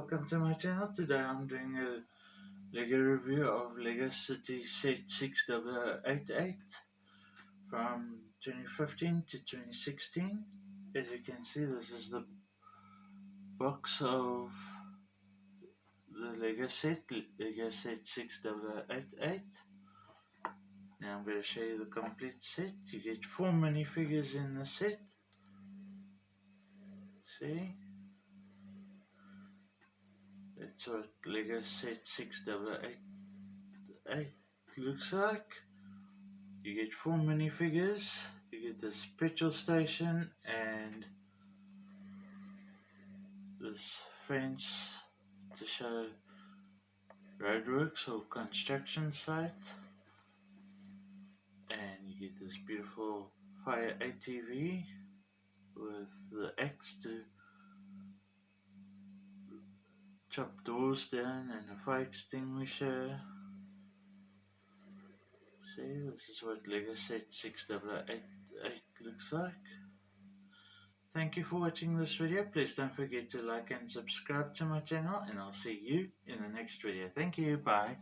welcome to my channel. Today I'm doing a Lego review of Lego City Set 6088 from 2015 to 2016. As you can see, this is the box of the Lego Set 6088. Now I'm going to show you the complete set. You get 4 minifigures in the set. See? That's what Lego Set 6088 looks like. You get 4 minifigures. You get this petrol station and this fence to show roadworks or construction site. And you get this beautiful fire ATV with the axe to chop doors down and a fire extinguisher. See, this is what Lego Set 6088 looks like. Thank you for watching this video. Please don't forget to like and subscribe to my channel, and I'll see you in the next video. Thank you. Bye.